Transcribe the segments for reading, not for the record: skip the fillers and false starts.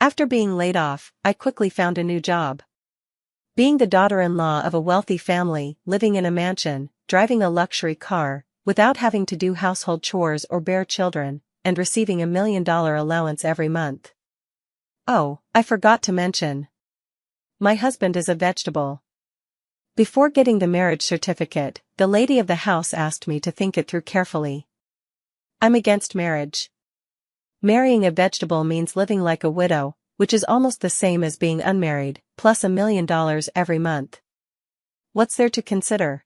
After being laid off, I quickly found a new job. Being the daughter-in-law of a wealthy family, living in a mansion, driving a luxury car, without having to do household chores or bear children, and receiving $1 million allowance every month. Oh, I forgot to mention. My husband is a vegetable. Before getting the marriage certificate, the lady of the house asked me to think it through carefully. I'm against marriage. Marrying a vegetable means living like a widow, which is almost the same as being unmarried, plus $1 million every month. What's there to consider?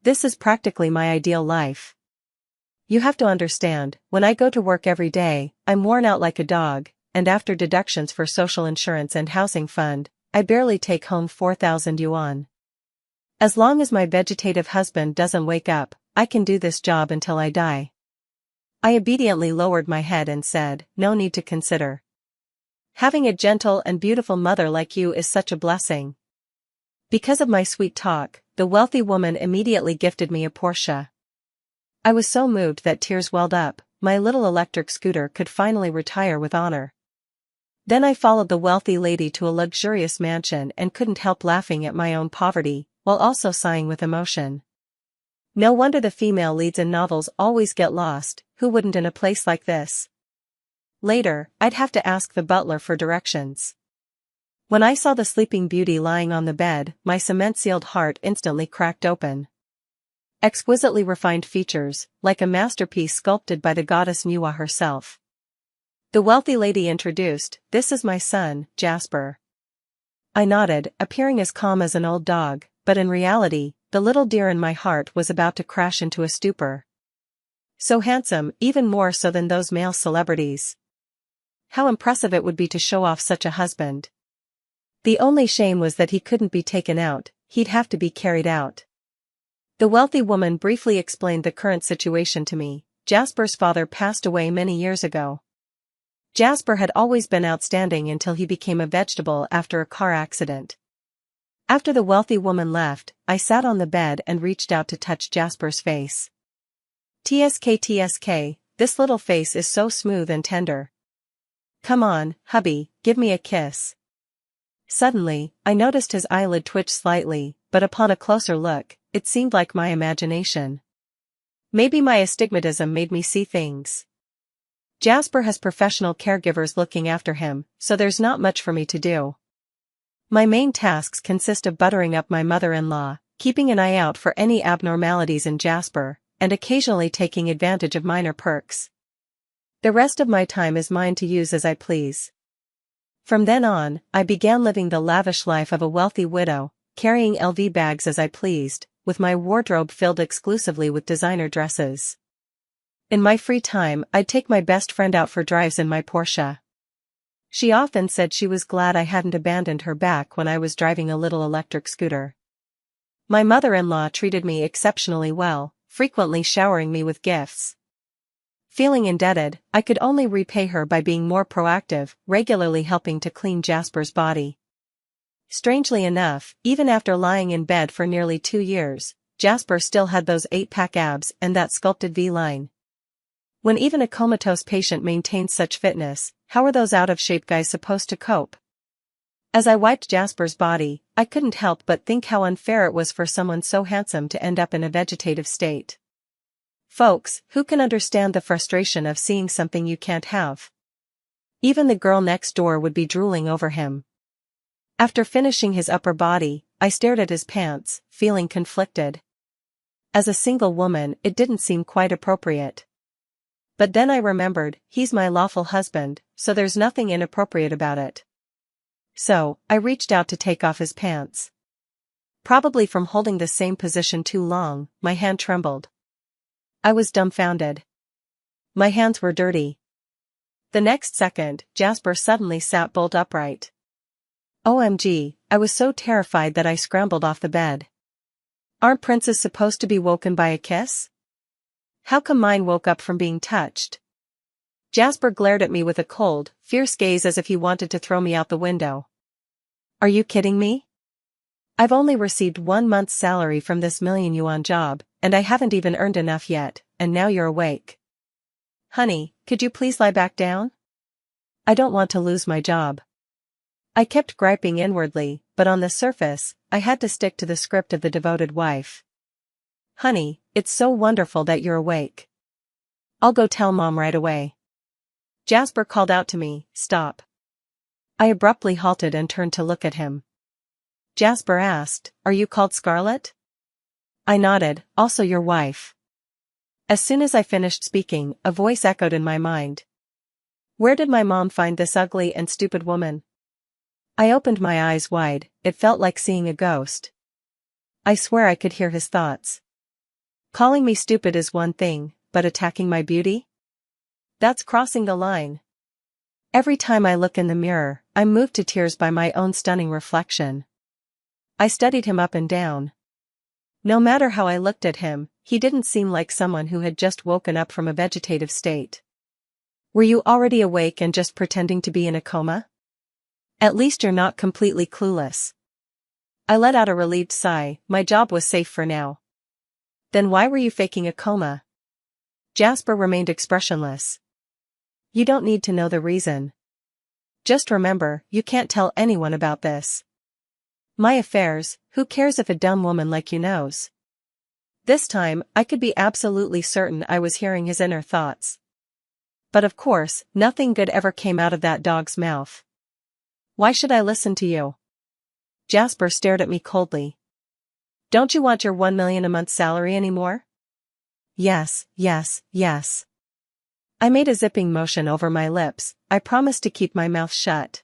This is practically my ideal life. You have to understand, when I go to work every day, I'm worn out like a dog, and after deductions for social insurance and housing fund, I barely take home 4,000 yuan. As long as my vegetative husband doesn't wake up, I can do this job until I die. I obediently lowered my head and said, no need to consider. Having a gentle and beautiful mother like you is such a blessing. Because of my sweet talk, the wealthy woman immediately gifted me a Porsche. I was so moved that tears welled up. My little electric scooter could finally retire with honor. Then I followed the wealthy lady to a luxurious mansion and couldn't help laughing at my own poverty, while also sighing with emotion. No wonder the female leads in novels always get lost. Who wouldn't in a place like this? Later, I'd have to ask the butler for directions. When I saw the sleeping beauty lying on the bed, my cement-sealed heart instantly cracked open. Exquisitely refined features, like a masterpiece sculpted by the goddess Nuwa herself. The wealthy lady introduced, "This is my son, Jasper." I nodded, appearing as calm as an old dog, but in reality, the little deer in my heart was about to crash into a stupor. So handsome, even more so than those male celebrities. How impressive it would be to show off such a husband. The only shame was that he couldn't be taken out, he'd have to be carried out. The wealthy woman briefly explained the current situation to me. Jasper's father passed away many years ago. Jasper had always been outstanding until he became a vegetable after a car accident. After the wealthy woman left, I sat on the bed and reached out to touch Jasper's face. TSK, this little face is so smooth and tender. Come on, hubby, give me a kiss. Suddenly, I noticed his eyelid twitch slightly, but upon a closer look, it seemed like my imagination. Maybe my astigmatism made me see things. Jasper has professional caregivers looking after him, so there's not much for me to do. My main tasks consist of buttering up my mother-in-law, keeping an eye out for any abnormalities in Jasper, and occasionally taking advantage of minor perks. The rest of my time is mine to use as I please. From then on, I began living the lavish life of a wealthy widow, carrying LV bags as I pleased, with my wardrobe filled exclusively with designer dresses. In my free time, I'd take my best friend out for drives in my Porsche. She often said she was glad I hadn't abandoned her back when I was driving a little electric scooter. My mother-in-law treated me exceptionally well, frequently showering me with gifts. Feeling indebted, I could only repay her by being more proactive, regularly helping to clean Jasper's body. Strangely enough, even after lying in bed for nearly 2 years, Jasper still had those 8-pack abs and that sculpted V-line. When even a comatose patient maintains such fitness, how are those out-of-shape guys supposed to cope? As I wiped Jasper's body, I couldn't help but think how unfair it was for someone so handsome to end up in a vegetative state. Folks, who can understand the frustration of seeing something you can't have? Even the girl next door would be drooling over him. After finishing his upper body, I stared at his pants, feeling conflicted. As a single woman, it didn't seem quite appropriate. But then I remembered, he's my lawful husband, so there's nothing inappropriate about it. So, I reached out to take off his pants. Probably from holding the same position too long, my hand trembled. I was dumbfounded. My hands were dirty. The next second, Jasper suddenly sat bolt upright. OMG, I was so terrified that I scrambled off the bed. Aren't princes supposed to be woken by a kiss? How come mine woke up from being touched? Jasper glared at me with a cold, fierce gaze as if he wanted to throw me out the window. Are you kidding me? I've only received 1 month's salary from this million-yuan job, and I haven't even earned enough yet, and now you're awake. Honey, could you please lie back down? I don't want to lose my job. I kept griping inwardly, but on the surface, I had to stick to the script of the devoted wife. Honey, it's so wonderful that you're awake. I'll go tell Mom right away. Jasper called out to me, stop. I abruptly halted and turned to look at him. Jasper asked, are you called Scarlett? I nodded, also your wife. As soon as I finished speaking, a voice echoed in my mind. Where did my mom find this ugly and stupid woman? I opened my eyes wide, it felt like seeing a ghost. I swear I could hear his thoughts. Calling me stupid is one thing, but attacking my beauty? That's crossing the line. Every time I look in the mirror, I'm moved to tears by my own stunning reflection. I studied him up and down. No matter how I looked at him, he didn't seem like someone who had just woken up from a vegetative state. Were you already awake and just pretending to be in a coma? At least you're not completely clueless. I let out a relieved sigh, my job was safe for now. Then why were you faking a coma? Jasper remained expressionless. You don't need to know the reason. Just remember, you can't tell anyone about this. My affairs, who cares if a dumb woman like you knows? This time, I could be absolutely certain I was hearing his inner thoughts. But of course, nothing good ever came out of that dog's mouth. Why should I listen to you? Jasper stared at me coldly. Don't you want your $1 million a month salary anymore? Yes, yes, yes. I made a zipping motion over my lips, I promised to keep my mouth shut.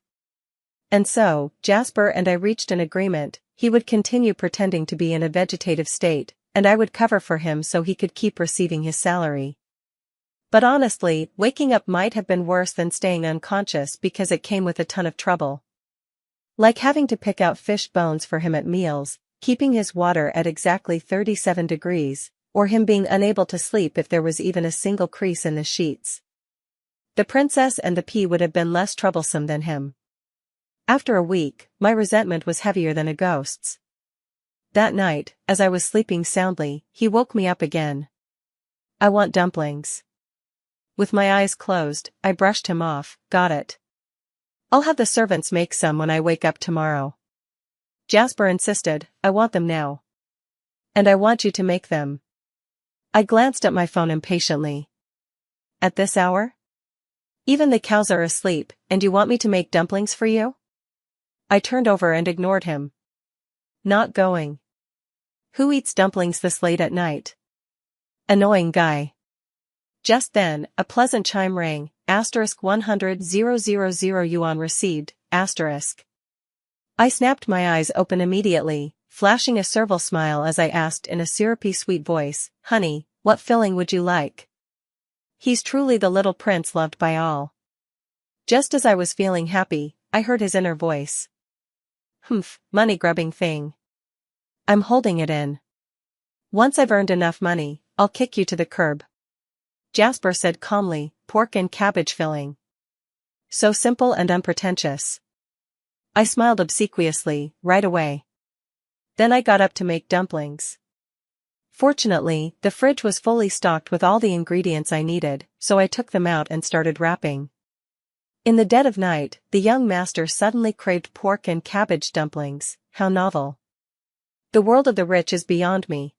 And so, Jasper and I reached an agreement, he would continue pretending to be in a vegetative state, and I would cover for him so he could keep receiving his salary. But honestly, waking up might have been worse than staying unconscious because it came with a ton of trouble. Like having to pick out fish bones for him at meals, keeping his water at exactly 37 degrees, or him being unable to sleep if there was even a single crease in the sheets. The princess and the pea would have been less troublesome than him. After a week, my resentment was heavier than a ghost's. That night, as I was sleeping soundly, he woke me up again. I want dumplings. With my eyes closed, I brushed him off, got it. I'll have the servants make some when I wake up tomorrow. Jasper insisted, I want them now. And I want you to make them. I glanced at my phone impatiently. At this hour? Even the cows are asleep, and you want me to make dumplings for you? I turned over and ignored him. Not going. Who eats dumplings this late at night? Annoying guy. Just then, a pleasant chime rang, *100,000 yuan received, *. I snapped my eyes open immediately, flashing a servile smile as I asked in a syrupy sweet voice, honey, what filling would you like? He's truly the little prince loved by all. Just as I was feeling happy, I heard his inner voice. Humph, money-grubbing thing. I'm holding it in. Once I've earned enough money, I'll kick you to the curb. Jasper said calmly, pork and cabbage filling. So simple and unpretentious. I smiled obsequiously, right away. Then I got up to make dumplings. Fortunately, the fridge was fully stocked with all the ingredients I needed, so I took them out and started wrapping. In the dead of night, the young master suddenly craved pork and cabbage dumplings, how novel. The world of the rich is beyond me.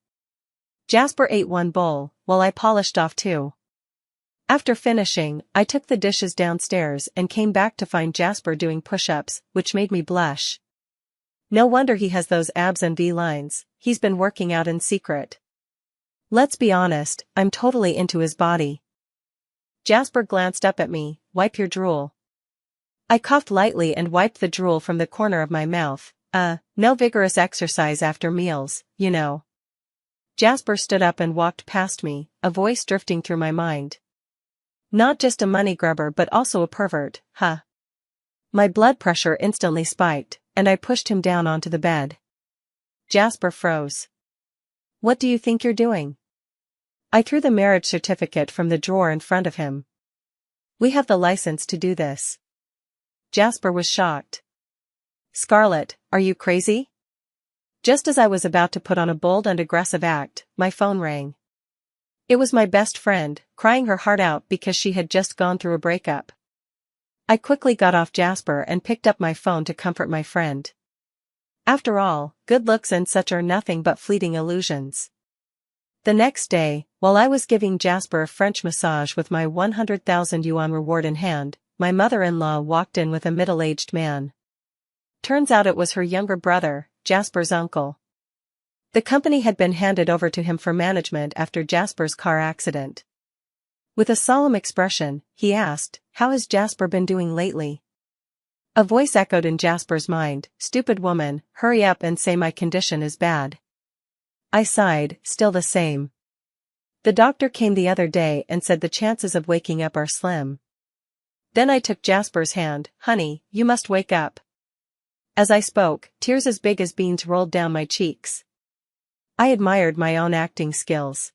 Jasper ate one bowl, while I polished off two. After finishing, I took the dishes downstairs and came back to find Jasper doing push-ups, which made me blush. No wonder he has those abs and V-lines, he's been working out in secret. Let's be honest, I'm totally into his body. Jasper glanced up at me, wipe your drool. I coughed lightly and wiped the drool from the corner of my mouth. No vigorous exercise after meals, you know. Jasper stood up and walked past me, a voice drifting through my mind. Not just a money grubber but also a pervert, huh? My blood pressure instantly spiked, and I pushed him down onto the bed. Jasper froze. What do you think you're doing? I threw the marriage certificate from the drawer in front of him. We have the license to do this. Jasper was shocked. Scarlett, are you crazy? Just as I was about to put on a bold and aggressive act, my phone rang. It was my best friend, crying her heart out because she had just gone through a breakup. I quickly got off Jasper and picked up my phone to comfort my friend. After all, good looks and such are nothing but fleeting illusions. The next day, while I was giving Jasper a French massage with my 100,000 yuan reward in hand, my mother-in-law walked in with a middle-aged man. Turns out it was her younger brother, Jasper's uncle. The company had been handed over to him for management after Jasper's car accident. With a solemn expression, he asked, "How has Jasper been doing lately?" A voice echoed in Jasper's mind, "Stupid woman, hurry up and say my condition is bad." I sighed, still the same. The doctor came the other day and said the chances of waking up are slim. Then I took Jasper's hand, "Honey, you must wake up." As I spoke, tears as big as beans rolled down my cheeks. I admired my own acting skills.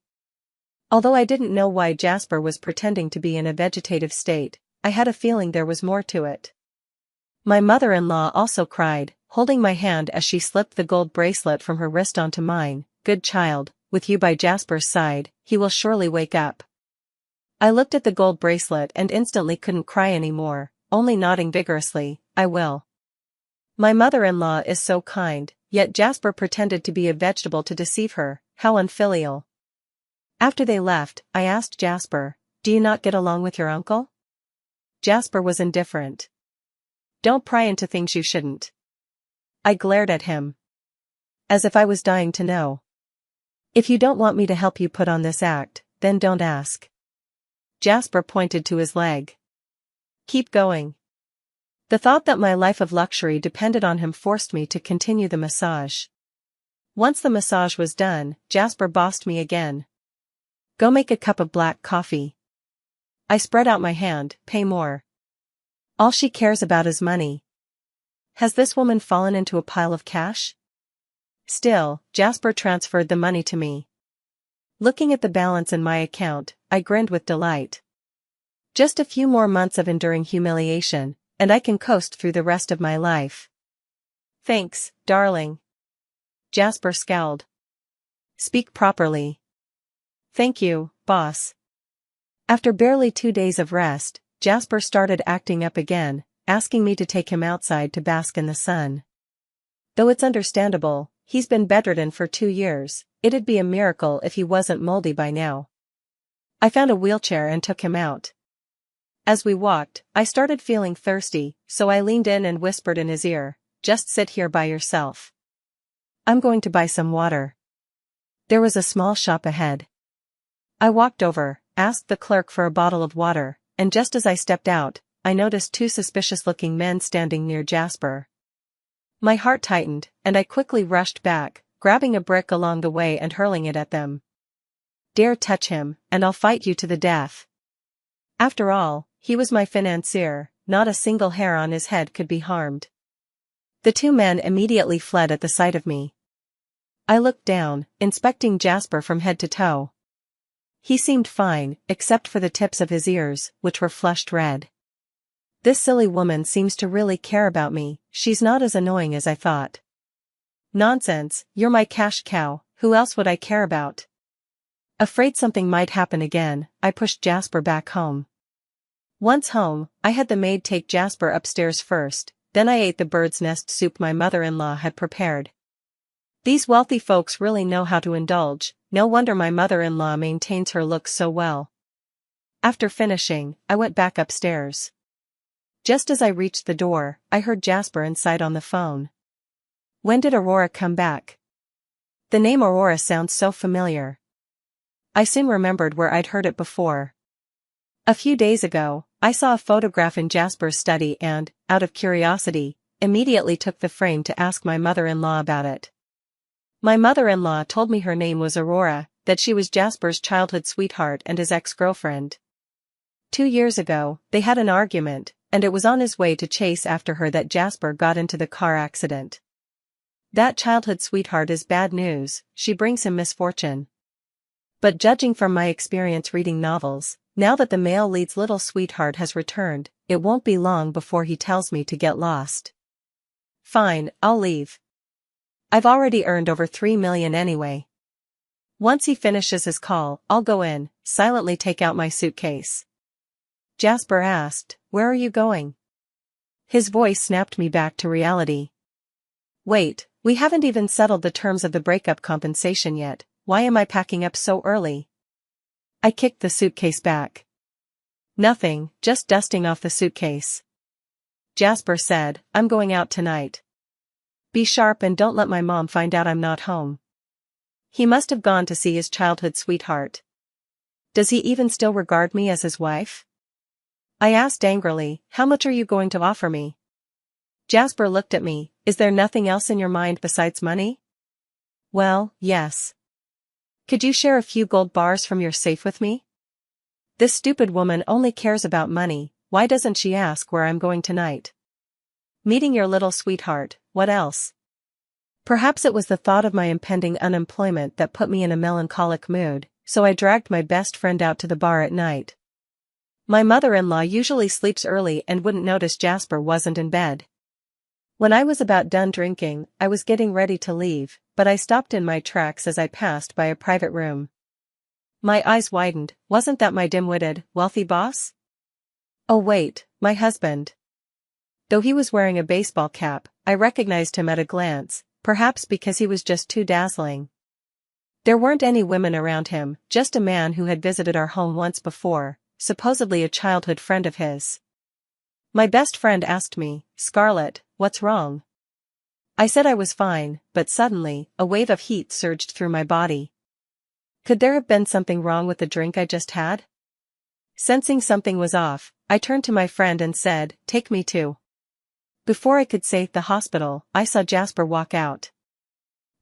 Although I didn't know why Jasper was pretending to be in a vegetative state, I had a feeling there was more to it. My mother-in-law also cried, holding my hand as she slipped the gold bracelet from her wrist onto mine. "Good child, with you by Jasper's side, he will surely wake up." I looked at the gold bracelet and instantly couldn't cry anymore, only nodding vigorously, "I will." My mother-in-law is so kind, yet Jasper pretended to be a vegetable to deceive her. How unfilial. After they left, I asked Jasper, "Do you not get along with your uncle?" Jasper was indifferent. "Don't pry into things you shouldn't." I glared at him. As if I was dying to know. "If you don't want me to help you put on this act, then don't ask." Jasper pointed to his leg. "Keep going." The thought that my life of luxury depended on him forced me to continue the massage. Once the massage was done, Jasper bossed me again. "Go make a cup of black coffee." I spread out my hand, "Pay more." All she cares about is money. Has this woman fallen into a pile of cash? Still, Jasper transferred the money to me. Looking at the balance in my account, I grinned with delight. Just a few more months of enduring humiliation, and I can coast through the rest of my life. "Thanks, darling." Jasper scowled. "Speak properly." "Thank you, boss." After barely 2 days of rest, Jasper started acting up again, asking me to take him outside to bask in the sun. Though it's understandable, he's been bedridden for 2 years, it'd be a miracle if he wasn't moldy by now. I found a wheelchair and took him out. As we walked, I started feeling thirsty, so I leaned in and whispered in his ear, "Just sit here by yourself. I'm going to buy some water." There was a small shop ahead. I walked over, asked the clerk for a bottle of water, and just as I stepped out, I noticed 2 suspicious-looking men standing near Jasper. My heart tightened, and I quickly rushed back, grabbing a brick along the way and hurling it at them. "Dare touch him, and I'll fight you to the death." After all, he was my financier, not a single hair on his head could be harmed. The 2 men immediately fled at the sight of me. I looked down, inspecting Jasper from head to toe. He seemed fine, except for the tips of his ears, which were flushed red. This silly woman seems to really care about me, she's not as annoying as I thought. "Nonsense, you're my cash cow, who else would I care about?" Afraid something might happen again, I pushed Jasper back home. Once home, I had the maid take Jasper upstairs first, then I ate the bird's nest soup my mother-in-law had prepared. These wealthy folks really know how to indulge, no wonder my mother-in-law maintains her looks so well. After finishing, I went back upstairs. Just as I reached the door, I heard Jasper inside on the phone. "When did Aurora come back?" The name Aurora sounds so familiar. I soon remembered where I'd heard it before. A few days ago, I saw a photograph in Jasper's study and, out of curiosity, immediately took the frame to ask my mother-in-law about it. My mother-in-law told me her name was Aurora, that she was Jasper's childhood sweetheart and his ex-girlfriend. 2 years ago, they had an argument, and it was on his way to chase after her that Jasper got into the car accident. That childhood sweetheart is bad news, she brings him misfortune. But judging from my experience reading novels, now that the male lead's little sweetheart has returned, it won't be long before he tells me to get lost. Fine, I'll leave. I've already earned over 3 million anyway. Once he finishes his call, I'll go in, silently take out my suitcase. Jasper asked, "Where are you going?" His voice snapped me back to reality. Wait, we haven't even settled the terms of the breakup compensation yet. Why am I packing up so early? I kicked the suitcase back. Nothing, just dusting off the suitcase. Jasper said, I'm going out tonight. Be sharp and don't let my mom find out I'm not home. He must have gone to see his childhood sweetheart. Does he even still regard me as his wife? I asked angrily, how much are you going to offer me? Jasper looked at me, is there nothing else in your mind besides money? Well, yes. Could you share a few gold bars from your safe with me? This stupid woman only cares about money, why doesn't she ask where I'm going tonight? Meeting your little sweetheart, what else? Perhaps it was the thought of my impending unemployment that put me in a melancholic mood, so I dragged my best friend out to the bar at night. My mother-in-law usually sleeps early and wouldn't notice Jasper wasn't in bed. When I was about done drinking, I was getting ready to leave, but I stopped in my tracks as I passed by a private room. My eyes widened, wasn't that my dim-witted, wealthy boss? Oh wait, my husband. Though he was wearing a baseball cap, I recognized him at a glance, perhaps because he was just too dazzling. There weren't any women around him, just a man who had visited our home once before, supposedly a childhood friend of his. My best friend asked me, Scarlett, what's wrong? I said I was fine, but suddenly, a wave of heat surged through my body. Could there have been something wrong with the drink I just had? Sensing something was off, I turned to my friend and said, take me to. Before I could say the hospital, I saw Jasper walk out.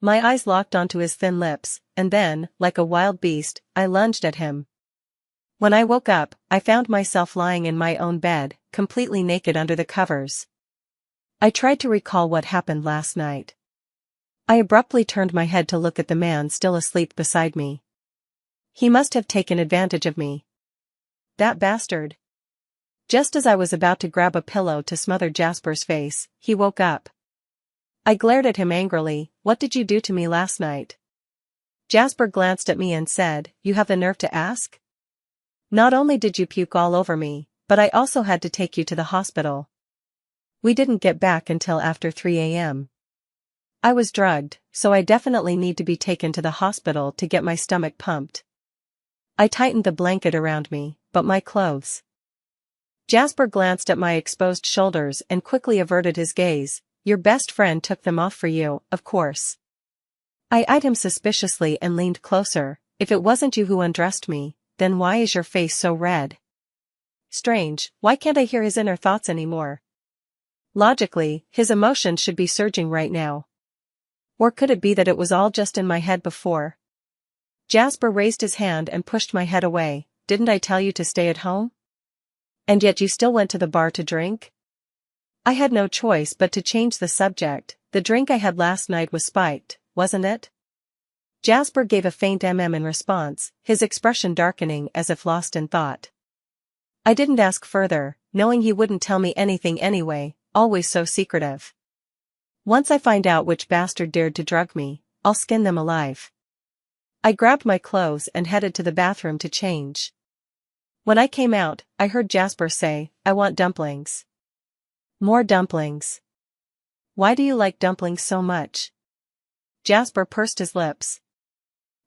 My eyes locked onto his thin lips, and then, like a wild beast, I lunged at him. When I woke up, I found myself lying in my own bed, completely naked under the covers. I tried to recall what happened last night. I abruptly turned my head to look at the man still asleep beside me. He must have taken advantage of me. That bastard. Just as I was about to grab a pillow to smother Jasper's face, he woke up. I glared at him angrily, what did you do to me last night? Jasper glanced at me and said, you have the nerve to ask? Not only did you puke all over me, but I also had to take you to the hospital. We didn't get back until after 3 a.m. I was drugged, so I definitely need to be taken to the hospital to get my stomach pumped. I tightened the blanket around me, but my clothes. Jasper glanced at my exposed shoulders and quickly averted his gaze. Your best friend took them off for you, of course. I eyed him suspiciously and leaned closer. If it wasn't you who undressed me, then why is your face so red? Strange, why can't I hear his inner thoughts anymore? Logically, his emotions should be surging right now. Or could it be that it was all just in my head before? Jasper raised his hand and pushed my head away. Didn't I tell you to stay at home? And yet you still went to the bar to drink? I had no choice but to change the subject. The drink I had last night was spiked, wasn't it? Jasper gave a faint in response, his expression darkening as if lost in thought. I didn't ask further, knowing he wouldn't tell me anything anyway, always so secretive. Once I find out which bastard dared to drug me, I'll skin them alive. I grabbed my clothes and headed to the bathroom to change. When I came out, I heard Jasper say, I want dumplings. More dumplings. Why do you like dumplings so much? Jasper pursed his lips.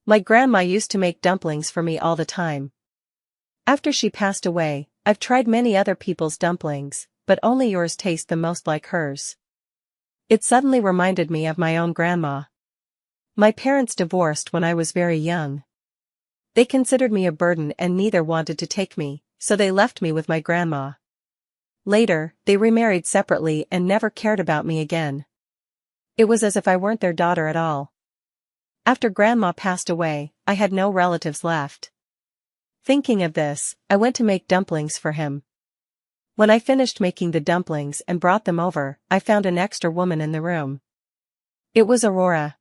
My grandma used to make dumplings for me all the time. After she passed away, I've tried many other people's dumplings, but only yours taste the most like hers. It suddenly reminded me of my own grandma. My parents divorced when I was very young. They considered me a burden and neither wanted to take me, so they left me with my grandma. Later, they remarried separately and never cared about me again. It was as if I weren't their daughter at all. After Grandma passed away, I had no relatives left. Thinking of this, I went to make dumplings for him. When I finished making the dumplings and brought them over, I found an extra woman in the room. It was Aurora.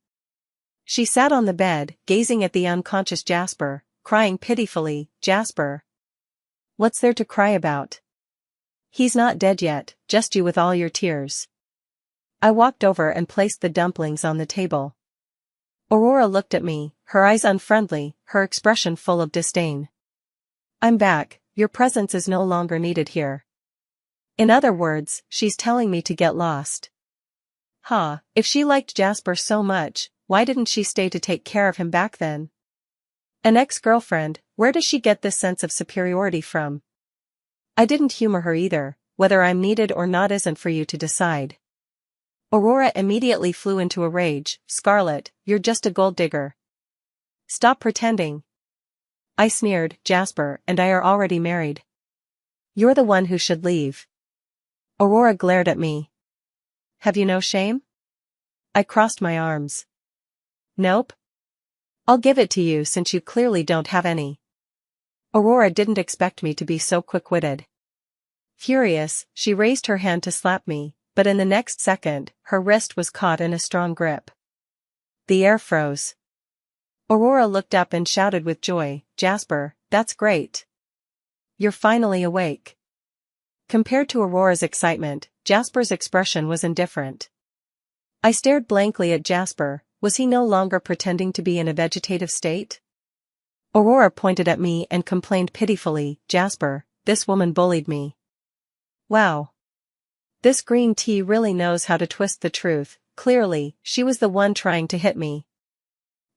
She sat on the bed, gazing at the unconscious Jasper, crying pitifully, Jasper. What's there to cry about? He's not dead yet, just you with all your tears. I walked over and placed the dumplings on the table. Aurora looked at me, her eyes unfriendly, her expression full of disdain. I'm back, your presence is no longer needed here. In other words, she's telling me to get lost. If she liked Jasper so much, why didn't she stay to take care of him back then? An ex-girlfriend, where does she get this sense of superiority from? I didn't humor her either. Whether I'm needed or not isn't for you to decide. Aurora immediately flew into a rage. Scarlett, you're just a gold digger. Stop pretending. I sneered. Jasper and I are already married. You're the one who should leave. Aurora glared at me. Have you no shame? I crossed my arms. Nope. I'll give it to you since you clearly don't have any. Aurora didn't expect me to be so quick-witted. Furious, she raised her hand to slap me, but in the next second, her wrist was caught in a strong grip. The air froze. Aurora looked up and shouted with joy, Jasper, that's great. You're finally awake. Compared to Aurora's excitement, Jasper's expression was indifferent. I stared blankly at Jasper. Was he no longer pretending to be in a vegetative state? Aurora pointed at me and complained pitifully, Jasper, this woman bullied me. Wow. This green tea really knows how to twist the truth. Clearly, she was the one trying to hit me.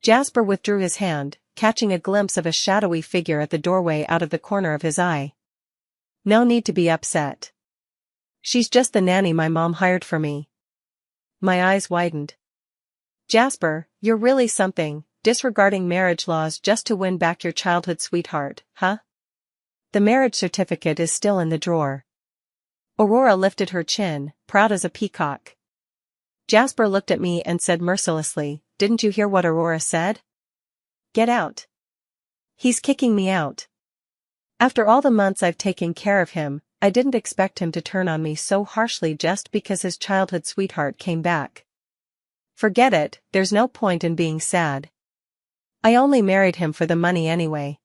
Jasper withdrew his hand, catching a glimpse of a shadowy figure at the doorway out of the corner of his eye. No need to be upset. She's just the nanny my mom hired for me. My eyes widened. Jasper, you're really something, disregarding marriage laws just to win back your childhood sweetheart, huh? The marriage certificate is still in the drawer. Aurora lifted her chin, proud as a peacock. Jasper looked at me and said mercilessly, didn't you hear what Aurora said? Get out. He's kicking me out. After all the months I've taken care of him, I didn't expect him to turn on me so harshly just because his childhood sweetheart came back. Forget it, there's no point in being sad. I only married him for the money anyway.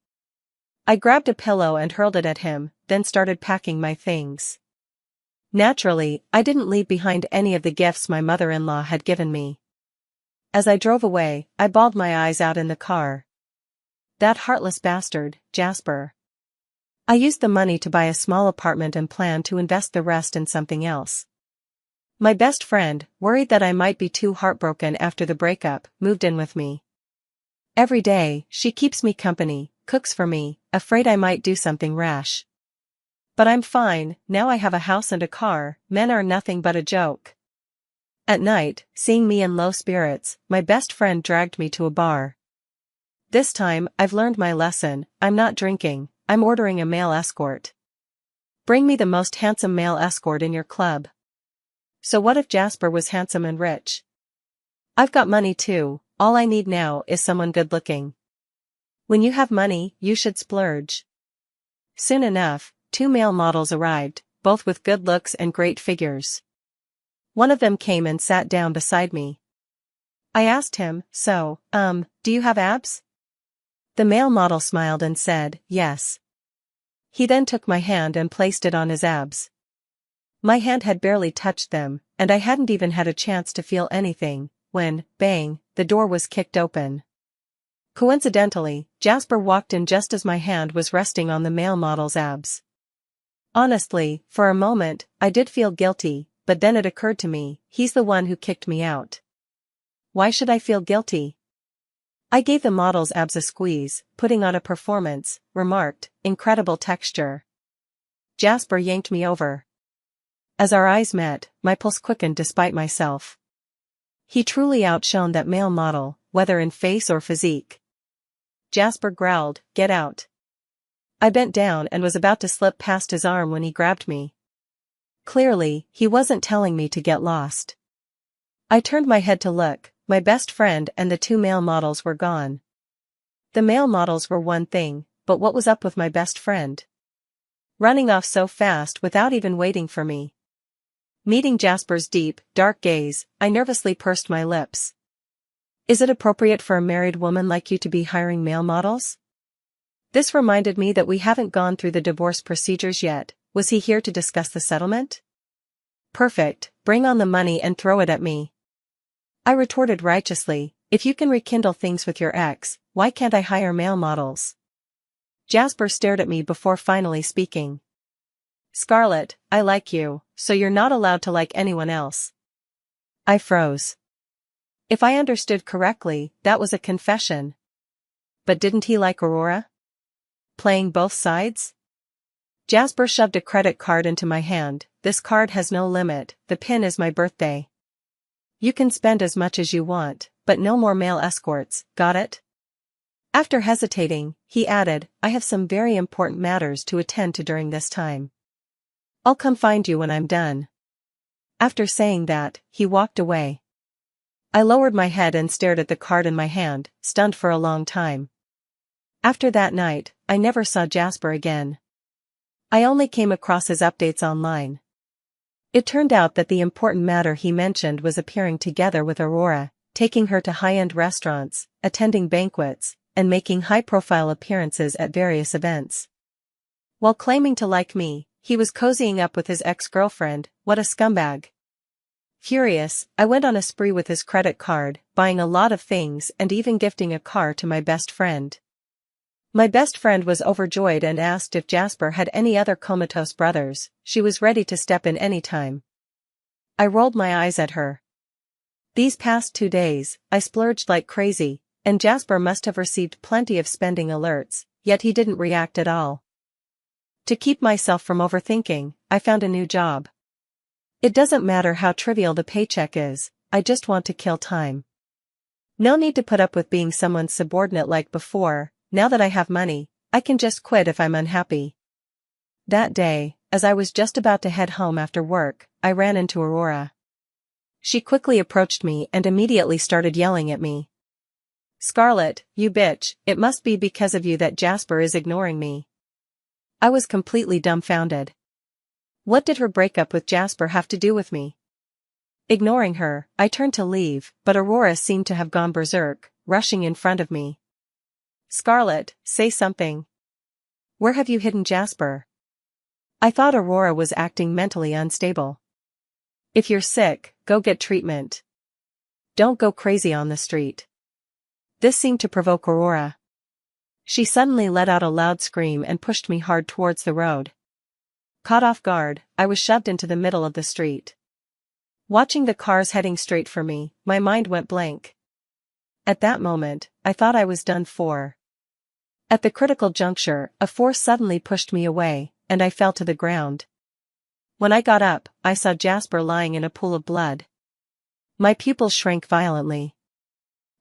I grabbed a pillow and hurled it at him, then started packing my things. Naturally, I didn't leave behind any of the gifts my mother-in-law had given me. As I drove away, I bawled my eyes out in the car. That heartless bastard, Jasper. I used the money to buy a small apartment and planned to invest the rest in something else. My best friend, worried that I might be too heartbroken after the breakup, moved in with me. Every day, she keeps me company, cooks for me, afraid I might do something rash. But I'm fine, now I have a house and a car, men are nothing but a joke. At night, seeing me in low spirits, my best friend dragged me to a bar. This time, I've learned my lesson, I'm not drinking, I'm ordering a male escort. Bring me the most handsome male escort in your club. So what if Jasper was handsome and rich? I've got money too, all I need now is someone good-looking. When you have money, you should splurge. Soon enough, 2 male models arrived, both with good looks and great figures. One of them came and sat down beside me. I asked him, so, do you have abs? The male model smiled and said, yes. He then took my hand and placed it on his abs. My hand had barely touched them, and I hadn't even had a chance to feel anything, when, bang, the door was kicked open. Coincidentally, Jasper walked in just as my hand was resting on the male model's abs. Honestly, for a moment, I did feel guilty, but then it occurred to me, he's the one who kicked me out. Why should I feel guilty? I gave the model's abs a squeeze, putting on a performance, remarked, incredible texture. Jasper yanked me over. As our eyes met, my pulse quickened despite myself. He truly outshone that male model, whether in face or physique. Jasper growled, get out. I bent down and was about to slip past his arm when he grabbed me. Clearly, he wasn't telling me to get lost. I turned my head to look, my best friend and the 2 male models were gone. The male models were one thing, but what was up with my best friend? Running off so fast without even waiting for me. Meeting Jasper's deep, dark gaze, I nervously pursed my lips. Is it appropriate for a married woman like you to be hiring male models? This reminded me that we haven't gone through the divorce procedures yet. Was he here to discuss the settlement? Perfect, bring on the money and throw it at me. I retorted righteously, if you can rekindle things with your ex, why can't I hire male models? Jasper stared at me before finally speaking. Scarlett, I like you, so you're not allowed to like anyone else. I froze. If I understood correctly, that was a confession. But didn't he like Aurora? Playing both sides? Jasper shoved a credit card into my hand. This card has no limit, the pin is my birthday. You can spend as much as you want, but no more male escorts, got it? After hesitating, he added, I have some very important matters to attend to during this time. I'll come find you when I'm done. After saying that, he walked away. I lowered my head and stared at the card in my hand, stunned for a long time. After that night, I never saw Jasper again. I only came across his updates online. It turned out that the important matter he mentioned was appearing together with Aurora, taking her to high-end restaurants, attending banquets, and making high-profile appearances at various events. While claiming to like me, he was cozying up with his ex-girlfriend. What a scumbag. Furious, I went on a spree with his credit card, buying a lot of things and even gifting a car to my best friend. My best friend was overjoyed and asked if Jasper had any other comatose brothers. She was ready to step in any time. I rolled my eyes at her. These past 2 days, I splurged like crazy, and Jasper must have received plenty of spending alerts, yet he didn't react at all. To keep myself from overthinking, I found a new job. It doesn't matter how trivial the paycheck is, I just want to kill time. No need to put up with being someone's subordinate like before. Now that I have money, I can just quit if I'm unhappy. That day, as I was just about to head home after work, I ran into Aurora. She quickly approached me and immediately started yelling at me. Scarlett, you bitch, it must be because of you that Jasper is ignoring me. I was completely dumbfounded. What did her breakup with Jasper have to do with me? Ignoring her, I turned to leave, but Aurora seemed to have gone berserk, rushing in front of me. Scarlett, say something. Where have you hidden Jasper? I thought Aurora was acting mentally unstable. If you're sick, go get treatment. Don't go crazy on the street. This seemed to provoke Aurora. She suddenly let out a loud scream and pushed me hard towards the road. Caught off guard, I was shoved into the middle of the street. Watching the cars heading straight for me, my mind went blank. At that moment, I thought I was done for. At the critical juncture, a force suddenly pushed me away, and I fell to the ground. When I got up, I saw Jasper lying in a pool of blood. My pupils shrank violently.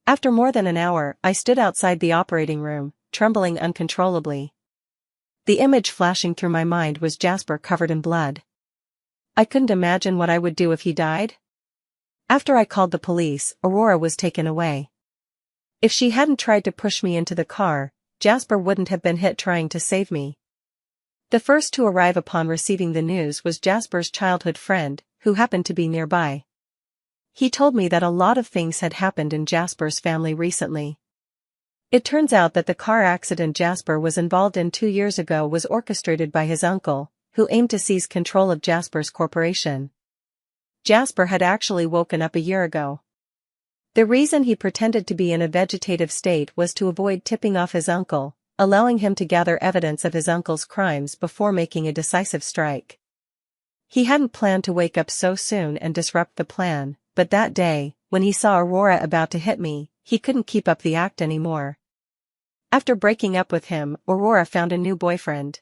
After more than an hour, I stood outside the operating room, trembling uncontrollably. The image flashing through my mind was Jasper covered in blood. I couldn't imagine what I would do if he died. After I called the police, Aurora was taken away. If she hadn't tried to push me into the car, Jasper wouldn't have been hit trying to save me. The first to arrive upon receiving the news was Jasper's childhood friend, who happened to be nearby. He told me that a lot of things had happened in Jasper's family recently. It turns out that the car accident Jasper was involved in 2 years ago was orchestrated by his uncle, who aimed to seize control of Jasper's corporation. Jasper had actually woken up a year ago. The reason he pretended to be in a vegetative state was to avoid tipping off his uncle, allowing him to gather evidence of his uncle's crimes before making a decisive strike. He hadn't planned to wake up so soon and disrupt the plan, but that day, when he saw Aurora about to hit me, he couldn't keep up the act anymore. After breaking up with him, Aurora found a new boyfriend.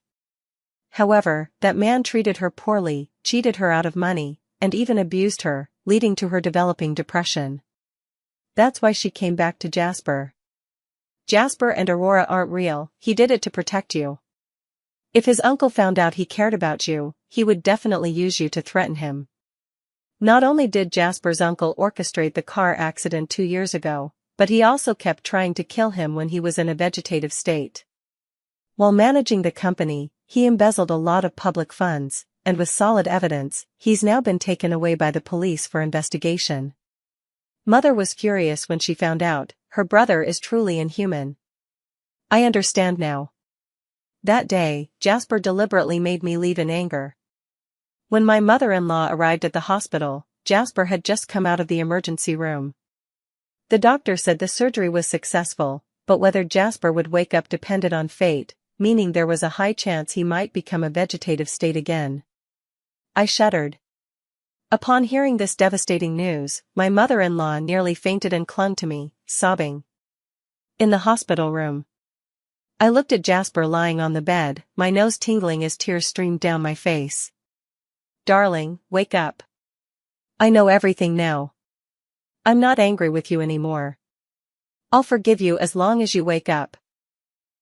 However, that man treated her poorly, cheated her out of money, and even abused her, leading to her developing depression. That's why she came back to Jasper. Jasper and Aurora aren't real, he did it to protect you. If his uncle found out he cared about you, he would definitely use you to threaten him. Not only did Jasper's uncle orchestrate the car accident 2 years ago, but he also kept trying to kill him when he was in a vegetative state. While managing the company, he embezzled a lot of public funds, and with solid evidence, he's now been taken away by the police for investigation. Mother was furious when she found out. Her brother is truly inhuman. I understand now. That day, Jasper deliberately made me leave in anger. When my mother-in-law arrived at the hospital, Jasper had just come out of the emergency room. The doctor said the surgery was successful, but whether Jasper would wake up depended on fate, meaning there was a high chance he might become a vegetative state again. I shuddered. Upon hearing this devastating news, my mother-in-law nearly fainted and clung to me, sobbing. In the hospital room, I looked at Jasper lying on the bed, my nose tingling as tears streamed down my face. Darling, wake up. I know everything now. I'm not angry with you anymore. I'll forgive you as long as you wake up.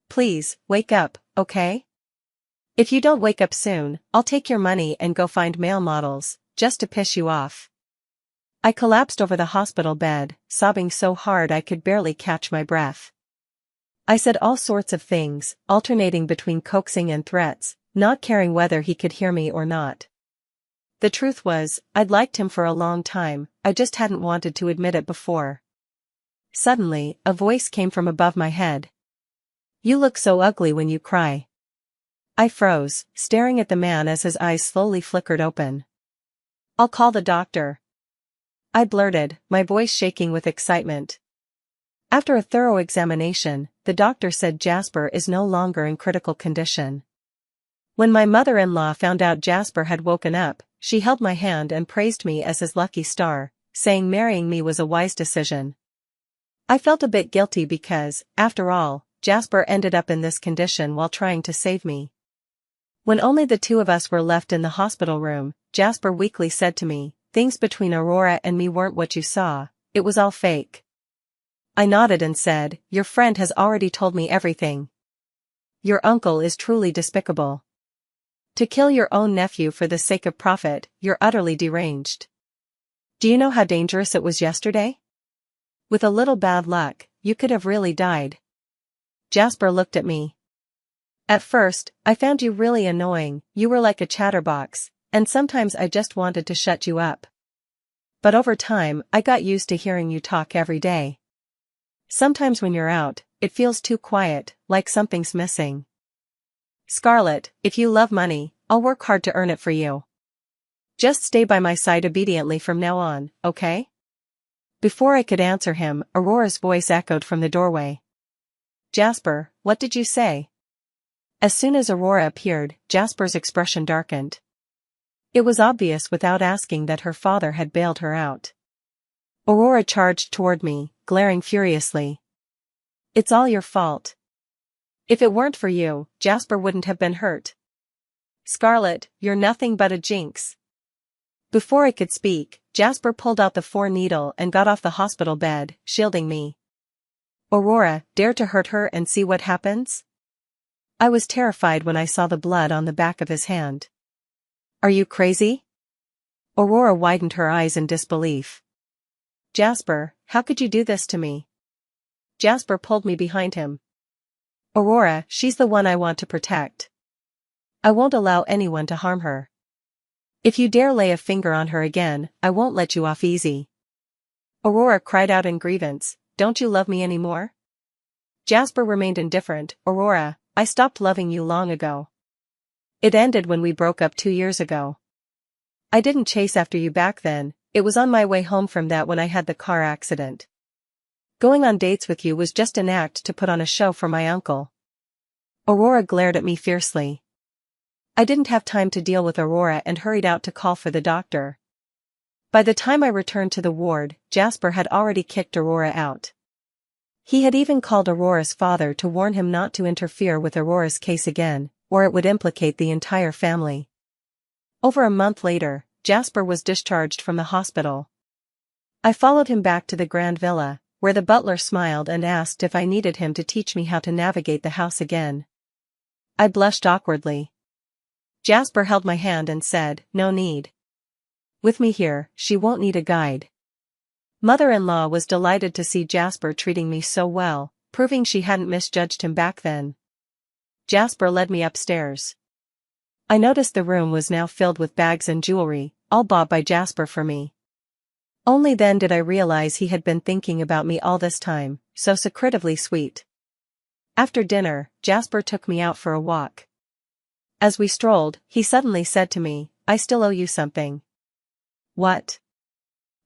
Please, wake up, okay? If you don't wake up soon, I'll take your money and go find male models, just to piss you off. I collapsed over the hospital bed, sobbing so hard I could barely catch my breath. I said all sorts of things, alternating between coaxing and threats, not caring whether he could hear me or not. The truth was, I'd liked him for a long time, I just hadn't wanted to admit it before. Suddenly, a voice came from above my head. You look so ugly when you cry. I froze, staring at the man as his eyes slowly flickered open. I'll call the doctor. I blurted, my voice shaking with excitement. After a thorough examination, the doctor said Jasper is no longer in critical condition. When my mother-in-law found out Jasper had woken up, she held my hand and praised me as his lucky star, saying marrying me was a wise decision. I felt a bit guilty because, after all, Jasper ended up in this condition while trying to save me. When only the two of us were left in the hospital room, Jasper weakly said to me, things between Aurora and me weren't what you saw, it was all fake. I nodded and said, your friend has already told me everything. Your uncle is truly despicable. To kill your own nephew for the sake of profit, you're utterly deranged. Do you know how dangerous it was yesterday? With a little bad luck, you could have really died. Jasper looked at me. At first, I found you really annoying, you were like a chatterbox, and sometimes I just wanted to shut you up. But over time, I got used to hearing you talk every day. Sometimes when you're out, it feels too quiet, like something's missing. Scarlett, if you love money, I'll work hard to earn it for you. Just stay by my side obediently from now on, okay? Before I could answer him, Aurora's voice echoed from the doorway. Jasper, what did you say? As soon as Aurora appeared, Jasper's expression darkened. It was obvious without asking that her father had bailed her out. Aurora charged toward me, glaring furiously. It's all your fault. If it weren't for you, Jasper wouldn't have been hurt. Scarlett, you're nothing but a jinx. Before I could speak, Jasper pulled out the 4-needle and got off the hospital bed, shielding me. Aurora, dare to hurt her and see what happens? I was terrified when I saw the blood on the back of his hand. Are you crazy? Aurora widened her eyes in disbelief. Jasper, how could you do this to me? Jasper pulled me behind him. Aurora, she's the one I want to protect. I won't allow anyone to harm her. If you dare lay a finger on her again, I won't let you off easy. Aurora cried out in grievance, don't you love me anymore? Jasper remained indifferent. Aurora, I stopped loving you long ago. It ended when we broke up 2 years ago. I didn't chase after you back then, it was on my way home from that when I had the car accident. Going on dates with you was just an act to put on a show for my uncle. Aurora glared at me fiercely. I didn't have time to deal with Aurora and hurried out to call for the doctor. By the time I returned to the ward, Jasper had already kicked Aurora out. He had even called Aurora's father to warn him not to interfere with Aurora's case again, or it would implicate the entire family. Over a month later, Jasper was discharged from the hospital. I followed him back to the Grand Villa, where the butler smiled and asked if I needed him to teach me how to navigate the house again. I blushed awkwardly. Jasper held my hand and said, no need. With me here, she won't need a guide. Mother-in-law was delighted to see Jasper treating me so well, proving she hadn't misjudged him back then. Jasper led me upstairs. I noticed the room was now filled with bags and jewelry, all bought by Jasper for me. Only then did I realize he had been thinking about me all this time, so secretively sweet. After dinner, Jasper took me out for a walk. As we strolled, he suddenly said to me, I still owe you something. What?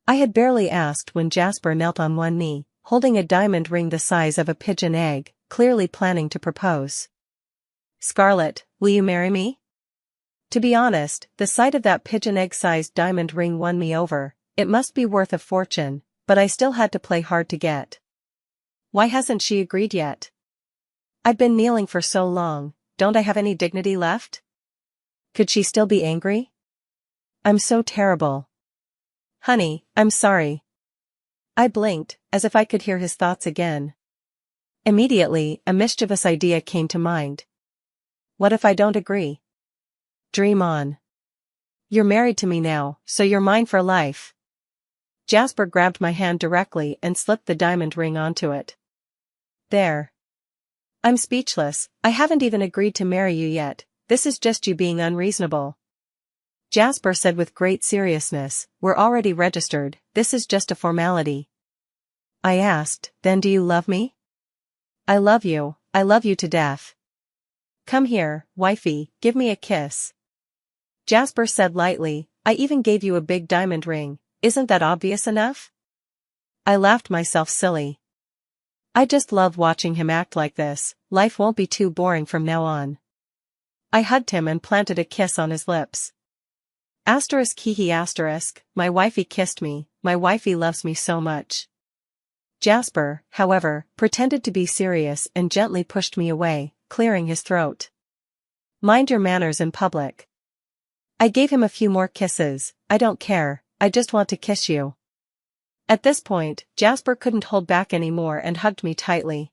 I had barely asked when Jasper knelt on one knee, holding a diamond ring the size of a pigeon egg, clearly planning to propose. Scarlett, will you marry me? To be honest, the sight of that pigeon egg-sized diamond ring won me over. It must be worth a fortune, but I still had to play hard to get. Why hasn't she agreed yet? I've been kneeling for so long, don't I have any dignity left? Could she still be angry? I'm so terrible. Honey, I'm sorry. I blinked, as if I could hear his thoughts again. Immediately, a mischievous idea came to mind. What if I don't agree? Dream on. You're married to me now, so you're mine for life. Jasper grabbed my hand directly and slipped the diamond ring onto it. There. I'm speechless, I haven't even agreed to marry you yet, this is just you being unreasonable. Jasper said with great seriousness, we're already registered, this is just a formality. I asked, then do you love me? I love you to death. Come here, wifey, give me a kiss. Jasper said lightly, I even gave you a big diamond ring, isn't that obvious enough? I laughed myself silly. I just love watching him act like this, life won't be too boring from now on. I hugged him and planted a kiss on his lips. Asterisk hee asterisk, my wifey kissed me, my wifey loves me so much. Jasper, however, pretended to be serious and gently pushed me away, clearing his throat. Mind your manners in public. I gave him a few more kisses, I don't care, I just want to kiss you. At this point, Jasper couldn't hold back anymore and hugged me tightly.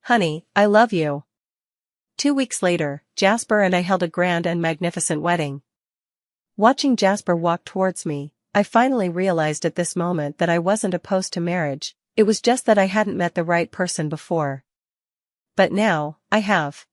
Honey, I love you. 2 weeks later, Jasper and I held a grand and magnificent wedding. Watching Jasper walk towards me, I finally realized at this moment that I wasn't opposed to marriage, it was just that I hadn't met the right person before. But now, I have.